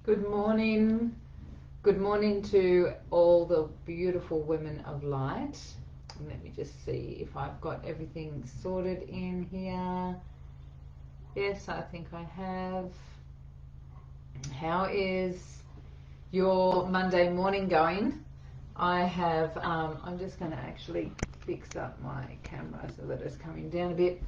Good morning. Good morning to all the beautiful women of light. Let me just see if I've got everything sorted in here. Yes, I think I have. How is your Monday morning going? I'm just going to actually fix up my camera so that it's coming down a bit.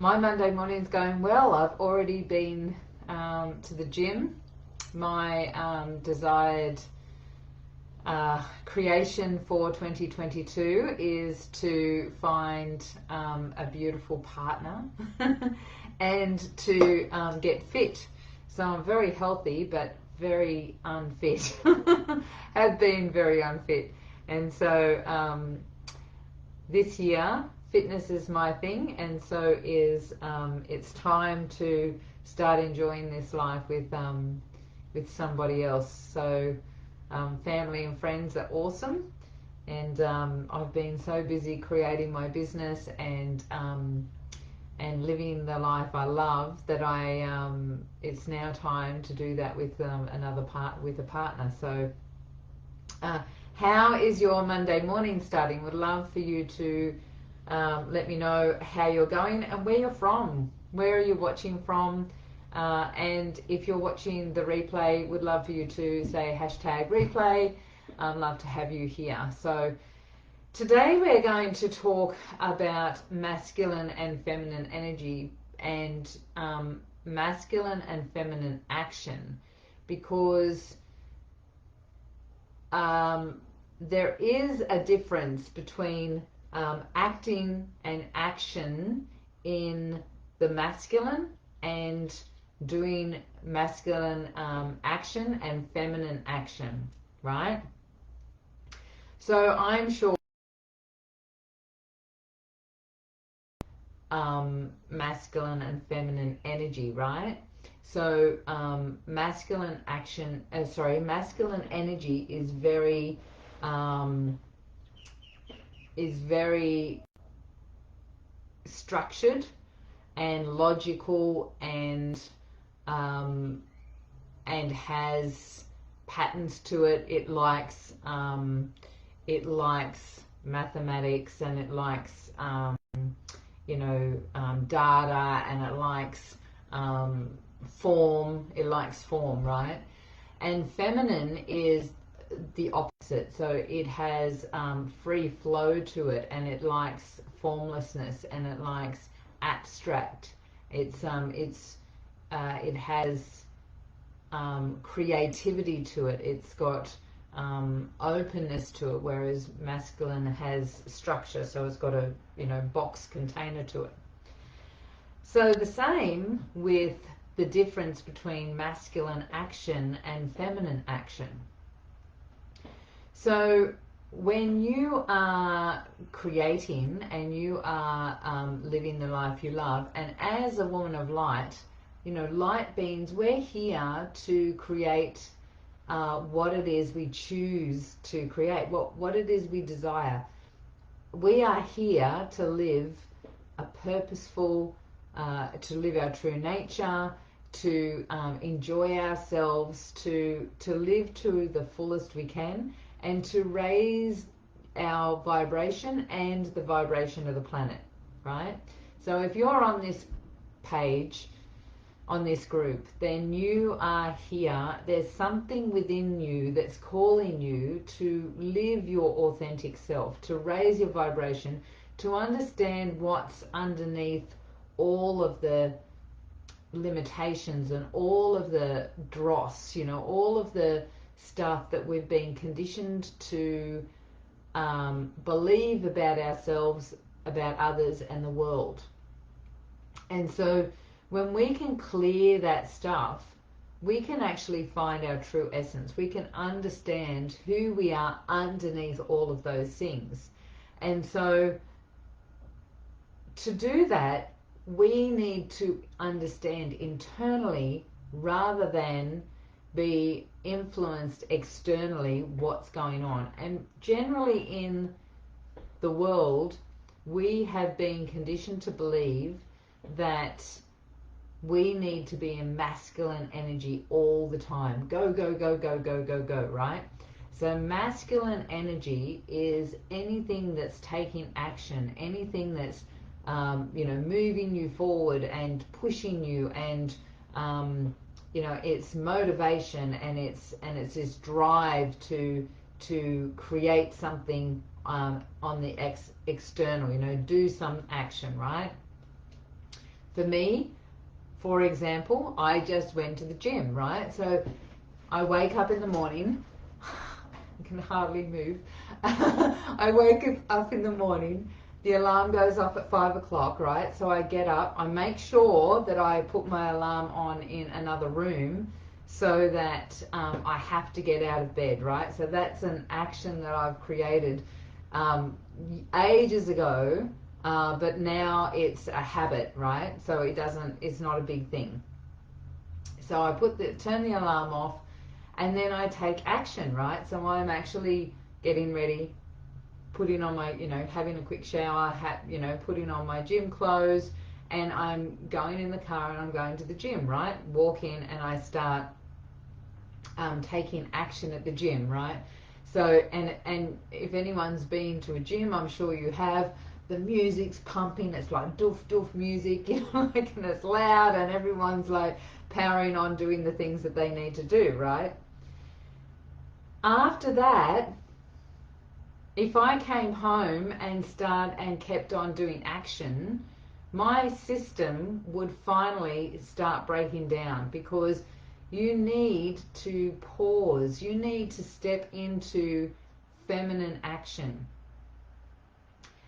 My Monday morning is going well. I've already been to the gym. My desired creation for 2022 is to find a beautiful partner and to get fit. So I'm very healthy but very unfit. Have been very unfit. And so this year fitness is my thing, and so is it's time to start enjoying this life with somebody else. So family and friends are awesome, and I've been so busy creating my business and living the life I love that it's now time to do that with a partner. So how is your Monday morning starting? Would love for you to let me know how you're going and where you're from. Where are you watching from? And if you're watching the replay, would love for you to say #replay. I'd love to have you here. So today we're going to talk about masculine and feminine energy and masculine and feminine action, because there is a difference between acting and action in the masculine, and doing masculine action and feminine action, right? So I'm sure masculine and feminine energy, right? So masculine energy is very structured and logical and has patterns to it. It likes mathematics, and it likes data, and it likes form. It likes form, right? And feminine is the opposite. So it has free flow to it, and it likes formlessness, and it likes abstract. It has creativity to it. It's got openness to it, whereas masculine has structure, so it's got a box container to it. So the same with the difference between masculine action and feminine action. So when you are creating and you are living the life you love, and as a woman of light, light beings, we're here to create what it is we choose to create, what it is we desire. We are here to live a purposeful, to live our true nature, to enjoy ourselves, to live to the fullest we can, and to raise our vibration and the vibration of the planet, right? So if you're on this page, on this group, then you are here. There's something within you that's calling you to live your authentic self, to raise your vibration, to understand what's underneath all of the limitations and all of the dross, all of the stuff that we've been conditioned to believe about ourselves, about others, and the world. And so when we can clear that stuff, we can actually find our true essence. We can understand who we are underneath all of those things. And so to do that, we need to understand internally rather than be influenced externally what's going on. And generally in the world, we have been conditioned to believe that we need to be in masculine energy all the time. Go, go, go, go, go, go, go, right? So masculine energy is anything that's taking action, anything that's moving you forward and pushing you, and it's motivation, and it's this drive to create something on the external, do some action, right? For me, for example, I just went to the gym, right? So I wake up in the morning. I can hardly move. I wake up in the morning. The alarm goes off at 5 o'clock, right? So I get up. I make sure that I put my alarm on in another room so that I have to get out of bed, right? So that's an action that I've created ages ago, but now it's a habit, right? So it's not a big thing. So I turn the alarm off, and then I take action, right? So I'm actually getting ready, putting on my, having a quick shower, putting on my gym clothes, and I'm going in the car and I'm going to the gym, right? Walk in and I start taking action at the gym, right? So, and if anyone's been to a gym, I'm sure you have, the music's pumping, it's like doof doof music, and it's loud, and everyone's like powering on, doing the things that they need to do, right? After that, if I came home and kept on doing action, my system would finally start breaking down, because you need to pause. You need to step into feminine action.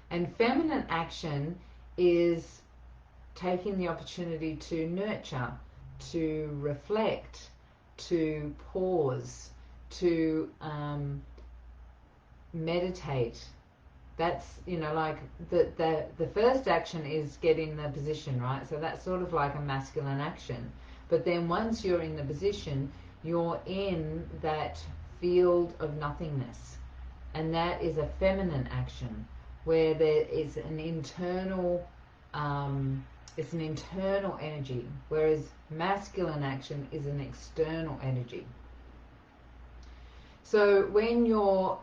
And feminine action is taking the opportunity to nurture, to reflect, to pause, to meditate. That's, like the first action is get in the position, right? So that's sort of like a masculine action. But then once you're in the position, you're in that field of nothingness. And that is a feminine action, where there is an internal energy, whereas masculine action is an external energy. So when you're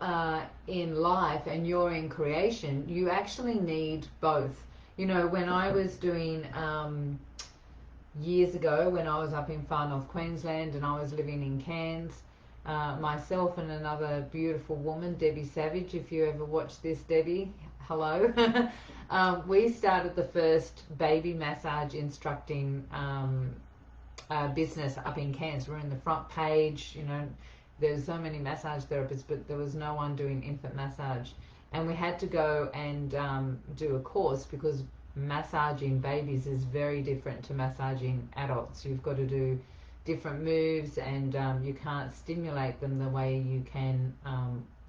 in life and you're in creation, you actually need both. When I was doing years ago, when I was up in far north Queensland and I was living in Cairns, myself and another beautiful woman, Debbie Savage, if you ever watch this, Debbie, hello. We started the first baby massage instructing business up in Cairns. We're in the front page, there's so many massage therapists, but there was no one doing infant massage. And we had to go and do a course, because massaging babies is very different to massaging adults. You've got to do different moves, and you can't stimulate them the way you can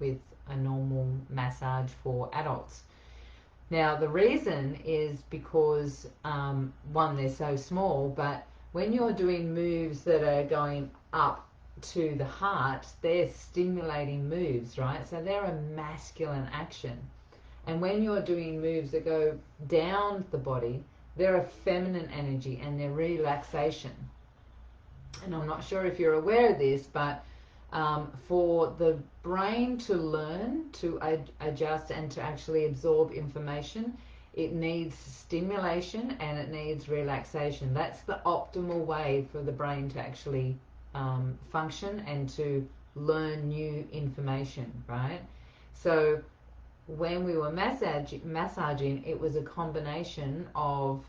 with a normal massage for adults. Now, the reason is because, one, they're so small, but when you're doing moves that are going up to the heart, they're stimulating moves, right? So they're a masculine action. And when you're doing moves that go down the body, they're a feminine energy, and they're relaxation. And I'm not sure if you're aware of this, but for the brain to learn, to adjust, and to actually absorb information, it needs stimulation and it needs relaxation. That's the optimal way for the brain to actually function and to learn new information, right? So when we were massaging, it was a combination of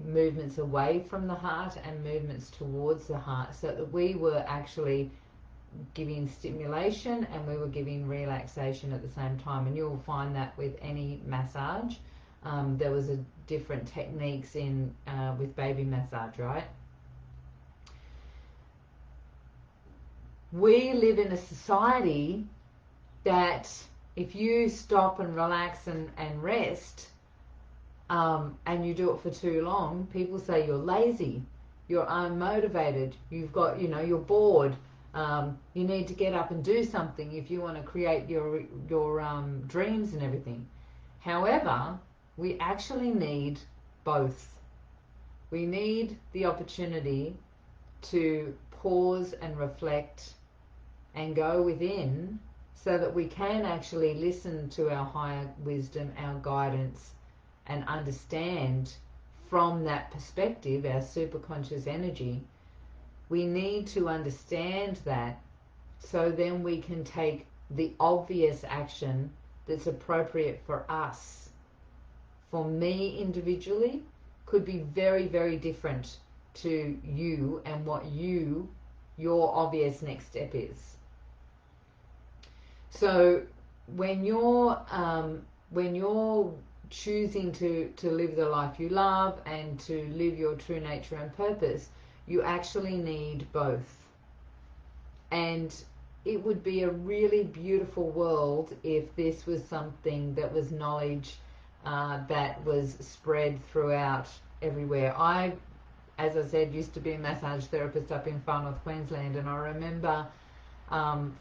movements away from the heart and movements towards the heart, so that we were actually giving stimulation and we were giving relaxation at the same time. And you'll find that with any massage. There was a different techniques in with baby massage, right? We live in a society that if you stop and relax and rest, and you do it for too long, people say you're lazy, you're unmotivated, you've got, you're bored, you need to get up and do something if you want to create your dreams and everything. However, we actually need both. We need the opportunity to pause and reflect and go within so that we can actually listen to our higher wisdom, our guidance, and understand from that perspective, our superconscious energy. We need to understand that so then we can take the obvious action that's appropriate for us. For me individually, could be very, very different to you and what your obvious next step is. So when you're choosing to live the life you love and to live your true nature and purpose, you actually need both. And it would be a really beautiful world if this was something that was knowledge that was spread throughout everywhere. I, as I said, used to be a massage therapist up in Far North Queensland, and I remember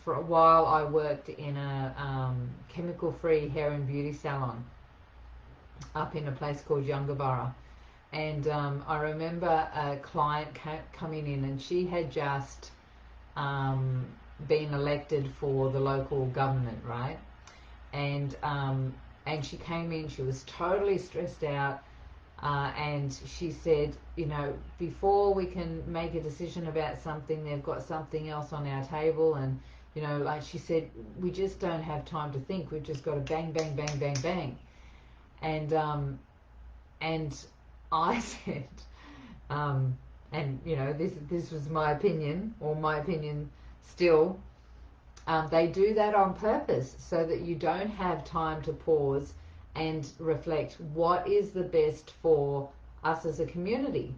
for a while I worked in a chemical-free hair and beauty salon up in a place called Yungaburra. And I remember a client coming in, and she had just been elected for the local government, right? And she came in, she was totally stressed out, and she said, you know, before we can make a decision about something, they've got something else on our table, and you know, like she said, we just don't have time to think, we've just got to bang, bang, bang, bang, bang. And I said, and you know, this was my opinion, or my opinion still, they do that on purpose so that you don't have time to pause and reflect what is the best for us as a community.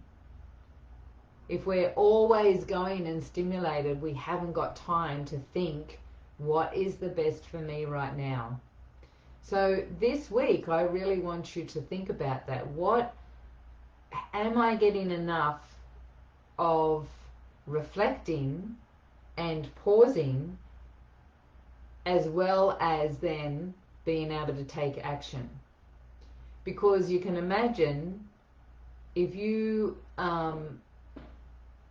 If we're always going and stimulated, we haven't got time to think, what is the best for me right now? So this week, I really want you to think about that. What am I getting enough of reflecting and pausing, as well as then being able to take action? Because you can imagine if you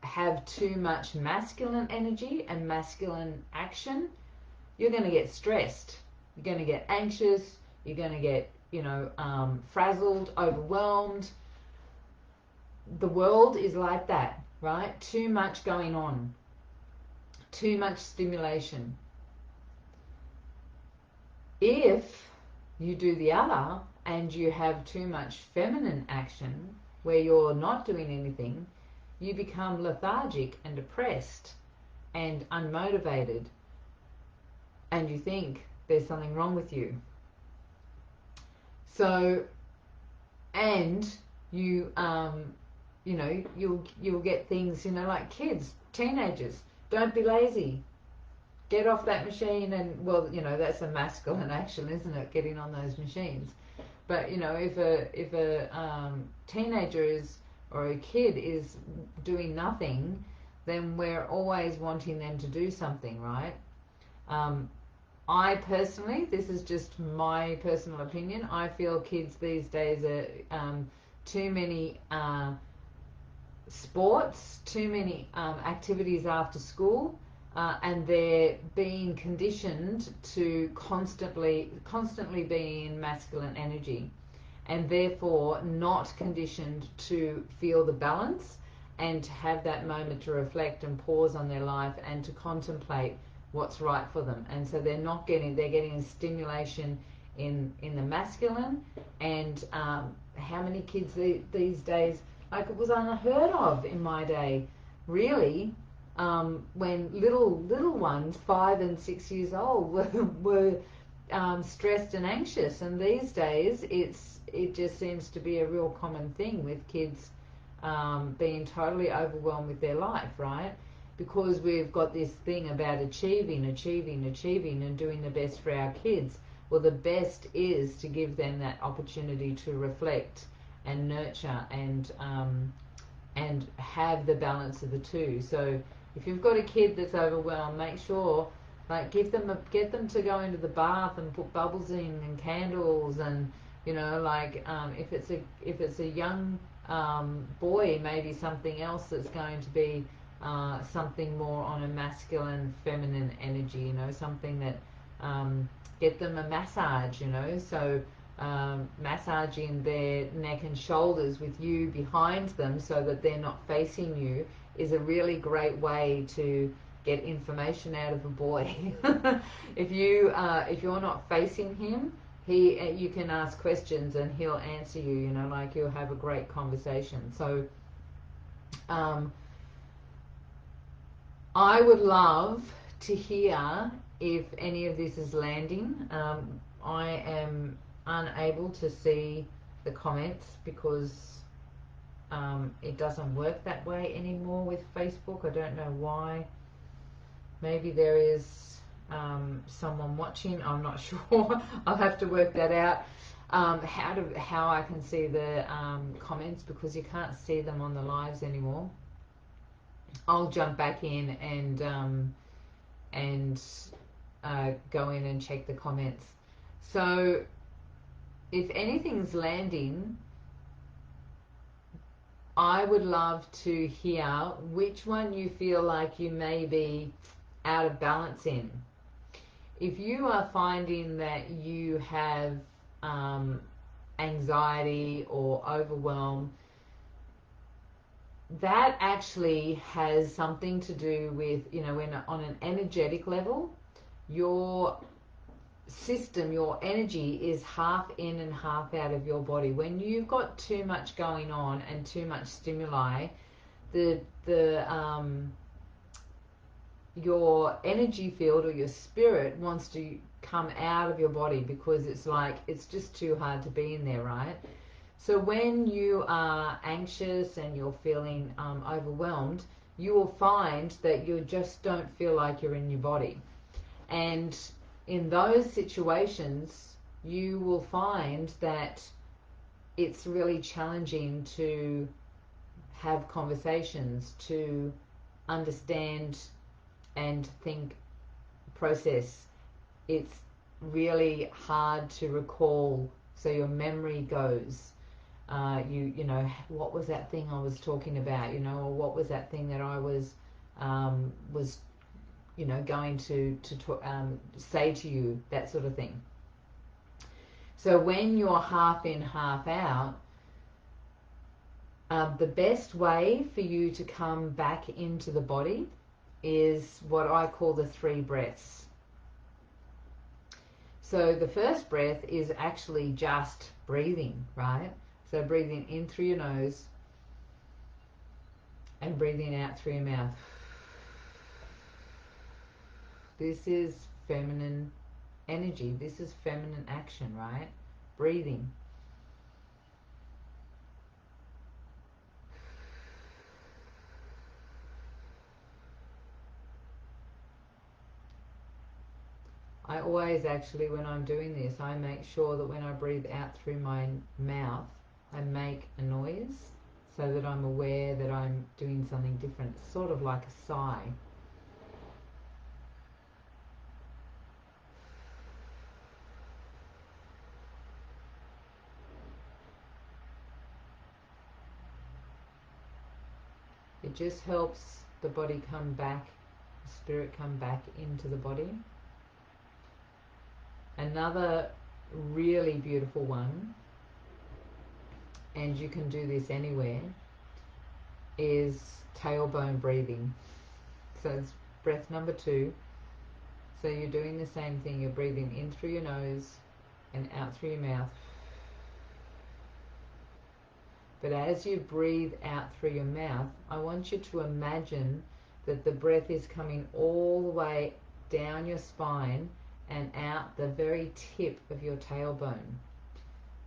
have too much masculine energy and masculine action, you're going to get stressed, you're going to get anxious, you're going to get, you know, frazzled, overwhelmed. The world is like that, right? Too much going on, too much stimulation. If you do the other and you have too much feminine action where you're not doing anything, you become lethargic and depressed and unmotivated, and you think there's something wrong with you. So, and you you know, you'll get things, you know, like kids, teenagers, don't be lazy, get off that machine. And well, you know, that's a masculine action, isn't it, getting on those machines? But you know, if a teenager is, or a kid is doing nothing, then we're always wanting them to do something, right? I personally, this is just my personal opinion, I feel kids these days are too many sports, too many activities after school, and they're being conditioned to constantly be in masculine energy, and therefore not conditioned to feel the balance and to have that moment to reflect and pause on their life and to contemplate what's right for them. And so they're getting a stimulation in the masculine. And how many kids these days, like, it was unheard of in my day, really, when little ones, 5 and 6 years old, were stressed and anxious. And these days it just seems to be a real common thing with kids being totally overwhelmed with their life, right? Because we've got this thing about achieving and doing the best for our kids. Well, the best is to give them that opportunity to reflect and nurture and have the balance of the two. So if you've got a kid that's overwhelmed, make sure, like, get them to go into the bath and put bubbles in and candles, and you know, like, if it's a young boy maybe something else that's going to be something more on a masculine, feminine energy, you know, something that get them a massage, you know, so massaging their neck and shoulders with you behind them so that they're not facing you is a really great way to get information out of a boy. If you're not facing him, you can ask questions and he'll answer you, you know, like you'll have a great conversation. So I would love to hear if any of this is landing. I am unable to see the comments because it doesn't work that way anymore with Facebook. I don't know why. Maybe there is someone watching. I'm not sure. I'll have to work that out. How I can see the comments, because you can't see them on the lives anymore. I'll jump back in and go in and check the comments. So if anything's landing, I would love to hear which one you feel like you may be out of balance in. If you are finding that you have anxiety or overwhelm, that actually has something to do with, you know, when on an energetic level, your system, your energy is half in and half out of your body. When you've got too much going on and too much stimuli, your energy field or your spirit wants to come out of your body because it's like it's just too hard to be in there, right? So when you are anxious and you're feeling overwhelmed, you will find that you just don't feel like you're in your body. And in those situations, you will find that it's really challenging to have conversations, to understand and think, process. It's really hard to recall, so your memory goes. You know, what was that thing I was talking about, you know, or what was that thing that I was you know, going to say to you, that sort of thing. So when you're half in, half out, the best way for you to come back into the body is what I call the 3 breaths. So the first breath is actually just breathing, right? So breathing in through your nose and breathing out through your mouth. This is feminine energy. This is feminine action, right? Breathing. I always actually, when I'm doing this, I make sure that when I breathe out through my mouth, I make a noise so that I'm aware that I'm doing something different, sort of like a sigh. It just helps the body come back, the spirit come back into the body. Another really beautiful one, and you can do this anywhere, is tailbone breathing. So it's breath number 2. So you're doing the same thing. You're breathing in through your nose and out through your mouth. But as you breathe out through your mouth, I want you to imagine that the breath is coming all the way down your spine and out the very tip of your tailbone.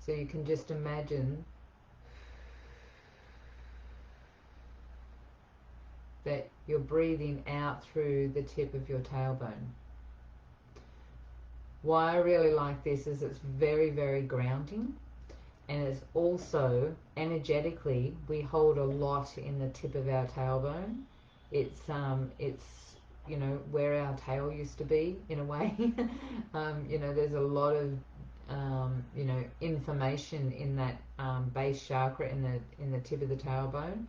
So you can just imagine that you're breathing out through the tip of your tailbone. Why I really like this is it's very, very grounding, and it's also energetically, we hold a lot in the tip of our tailbone. It's you know, where our tail used to be, in a way. You know, there's a lot of you know, information in that base chakra in the tip of the tailbone.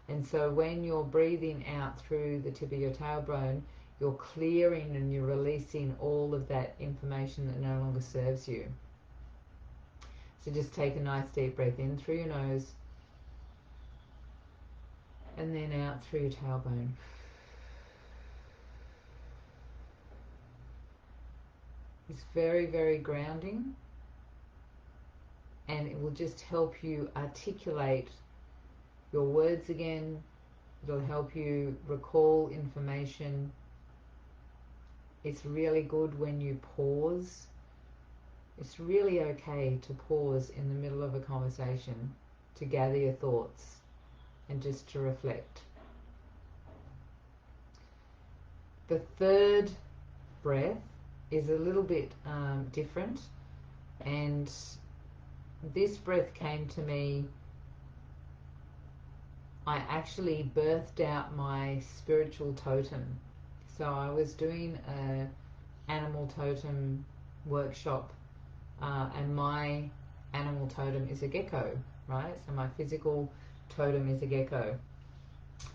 And so when you're breathing out through the tip of your tailbone, you're clearing and you're releasing all of that information that no longer serves you. So just take a nice deep breath in through your nose and then out through your tailbone. It's very, very grounding, and it will just help you articulate your words again. It'll help you recall information. It's really good when you pause. It's really okay to pause in the middle of a conversation to gather your thoughts and just to reflect. The third breath is a little bit different, and this breath came to me. I actually birthed out my spiritual totem. So I was doing an animal totem workshop, and my animal totem is a gecko, right? So my physical totem is a gecko.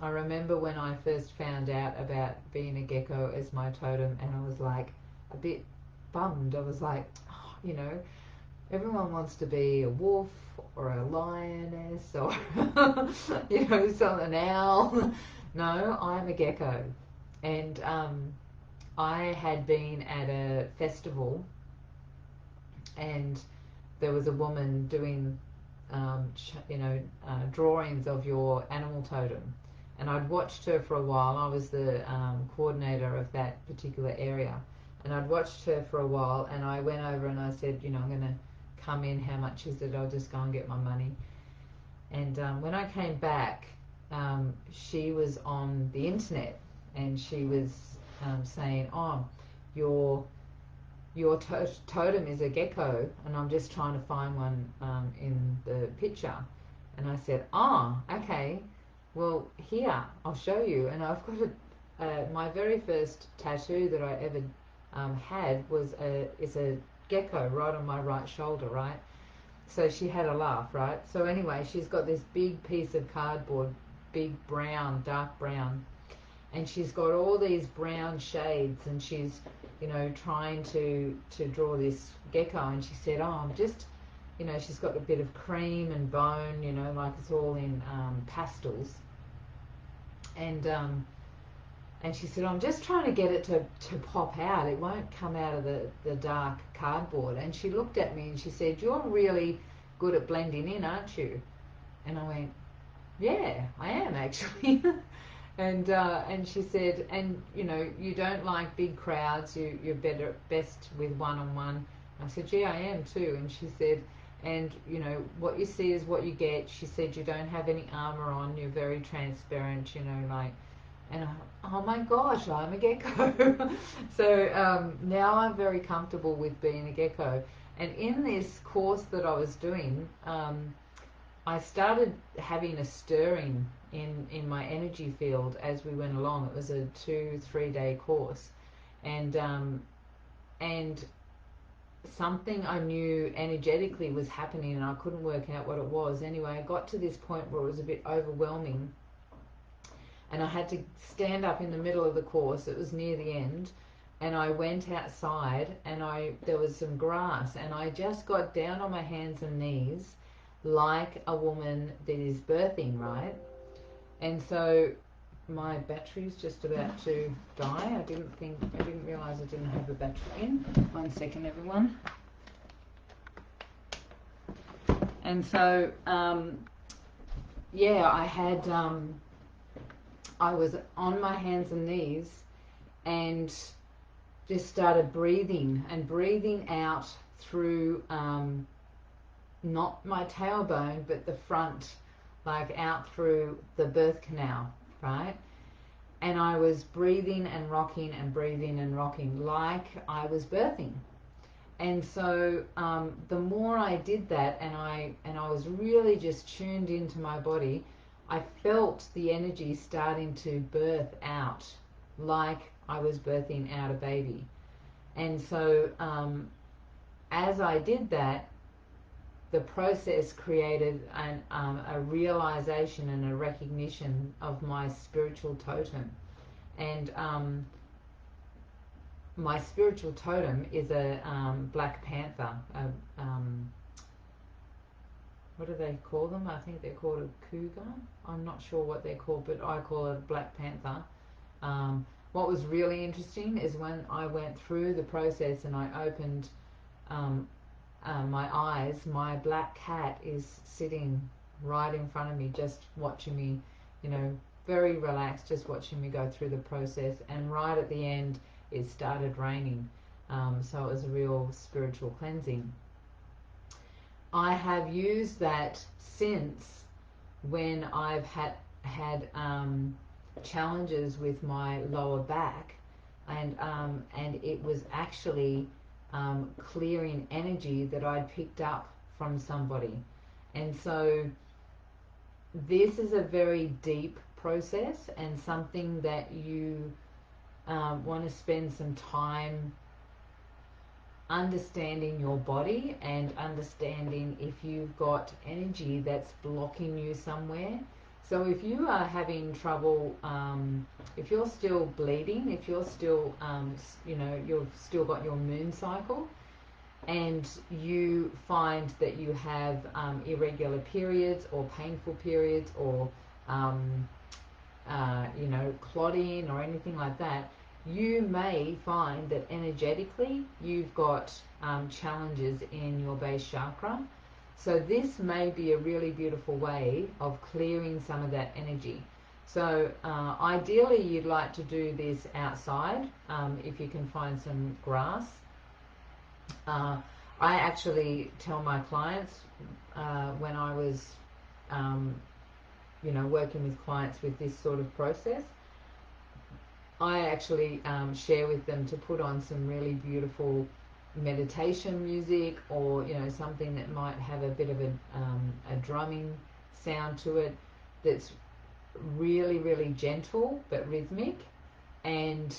I remember when I first found out about being a gecko as my totem, and I was like a bit bummed. I was like, oh, you know, everyone wants to be a wolf or a lioness or you know, an owl. No, I'm a gecko. And I had been at a festival, and there was a woman doing drawings of your animal totem, and I'd watched her for a while. I was the coordinator of that particular area, and I'd watched her for a while, and I went over and I said, you know, I'm going to come in, how much is it? I'll just go and get my money. And when I came back, she was on the internet, and she was saying, oh, your totem is a gecko, and I'm just trying to find one in the picture. And I said, oh, okay, well, here, I'll show you. And I've got my very first tattoo that I ever had is a gecko right on my right shoulder, right? So she had a laugh, right? So anyway, she's got this big piece of cardboard, big brown, dark brown, and she's got all these brown shades, and she's, you know, trying to draw this gecko. And she said, oh, I'm just, you know, she's got a bit of cream and bone, you know, like it's all in pastels. And she said, I'm just trying to get it to pop out. It won't come out of the dark cardboard. And she looked at me and she said, you're really good at blending in, aren't you? And I went, yeah, I am actually. And she said, and you know, you don't like big crowds, you're best with one-on-one. I said, yeah, I am too. And she said, and you know, what you see is what you get. She said, you don't have any armor on, you're very transparent, you know, like. And oh my gosh, I'm a gecko. So now I'm very comfortable with being a gecko. And in this course that I was doing, I started having a stirring in my energy field as we went along. It was a 2-3 day course, and something I knew energetically was happening, and I couldn't work out what it was. Anyway, I got to this point where it was a bit overwhelming, and I had to stand up in the middle of the course. It was near the end, and I went outside, and there was some grass, and I just got down on my hands and knees like a woman that is birthing, right? And so my battery's just about to die. I didn't realize I didn't have a battery in. 1 second, everyone. And so yeah, I was on my hands and knees and just started breathing out through not my tailbone, but the front, like out through the birth canal, right? And I was breathing and rocking like I was birthing. And so the more I did that, and I was really just tuned into my body, I felt the energy starting to birth out like I was birthing out a baby. And so as I did that, the process created a realization and a recognition of my spiritual totem. And my spiritual totem is a black panther. What do they call them? I think they're called a cougar. I'm not sure what they're called, but I call it a black panther. What was really interesting is when I went through the process and I opened my eyes, my black cat is sitting right in front of me, just watching me, very relaxed, just watching me go through the process. And right at the end, it started raining. So it was a real spiritual cleansing. I have used that since, when I've had challenges with my lower back, and it was actually clearing energy that I'd picked up from somebody. And so this is a very deep process, and something that you want to spend some time understanding your body and understanding if you've got energy that's blocking you somewhere. So if you are having trouble, if you're still bleeding, if you're still, you've still got your moon cycle, and you find that you have irregular periods or painful periods, or clotting or anything like that, you may find that energetically you've got challenges in your base chakra. So this may be a really beautiful way of clearing some of that energy. So ideally you'd like to do this outside, if you can find some grass. I actually tell my clients, when I was working with clients with this sort of process, I actually share with them to put on some really beautiful meditation music, or something that might have a bit of a drumming sound to it, that's really, really gentle but rhythmic, and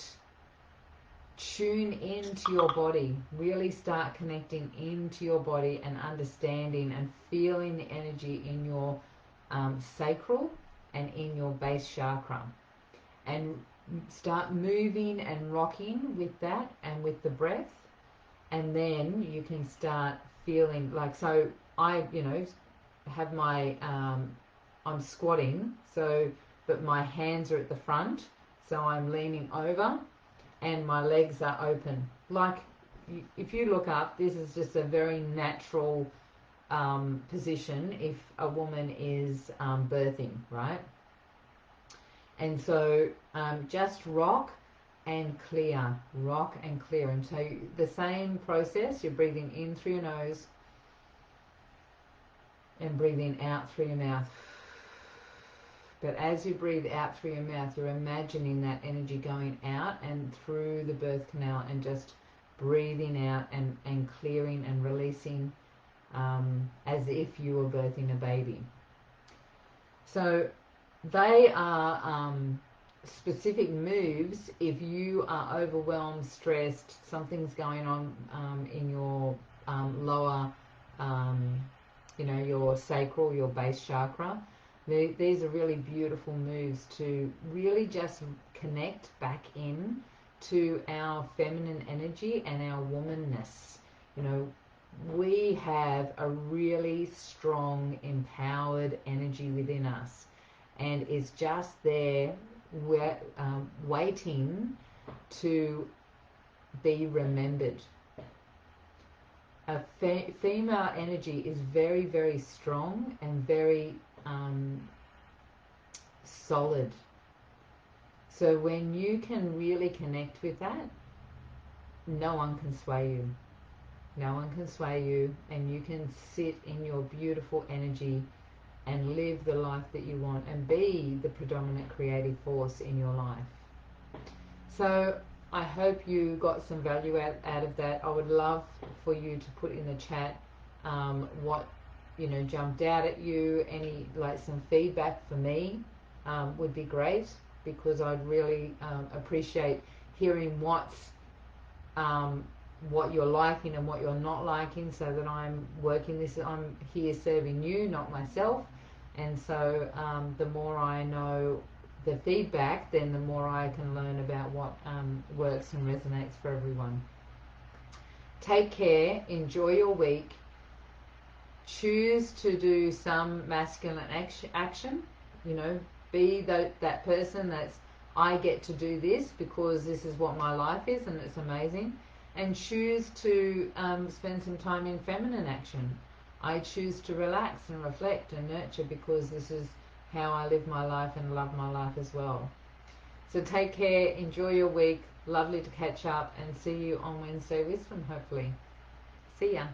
tune into your body. Really start connecting into your body and understanding and feeling the energy in your sacral and in your base chakra, and start moving and rocking with that and with the breath. And then you can start feeling like, so I have my I'm squatting, so but my hands are at the front, so I'm leaning over and my legs are open. Like, if you look up, this is just a very natural position if a woman is birthing, right? And so just rock and clear, rock and clear. And so the same process, you're breathing in through your nose and breathing out through your mouth. But as you breathe out through your mouth, you're imagining that energy going out and through the birth canal, and just breathing out and clearing and releasing, as if you were birthing a baby. So they are specific moves if you are overwhelmed, stressed, something's going on in your lower, your sacral, your base chakra. These are really beautiful moves to really just connect back in to our feminine energy and our womanness. We have a really strong, empowered energy within us, and it's just there, waiting to be remembered. A female energy is very, very strong and very solid. So when you can really connect with that, no one can sway you. No one can sway you, and you can sit in your beautiful energy and live the life that you want and be the predominant creative force in your life. So I hope you got some value out of that. I would love for you to put in the chat what jumped out at you. Any some feedback for me would be great, because I'd really appreciate hearing what's what you're liking and what you're not liking, so that I'm working this. I'm here serving you, not myself. And so the more I know the feedback, then the more I can learn about what works and resonates for everyone. Take care, enjoy your week, choose to do some masculine action, you know, be that person that's, I get to do this because this is what my life is and it's amazing. And choose to spend some time in feminine action. I choose to relax and reflect and nurture because this is how I live my life and love my life as well. So take care, enjoy your week, lovely to catch up, and see you on Wednesday Wisdom, hopefully. See ya.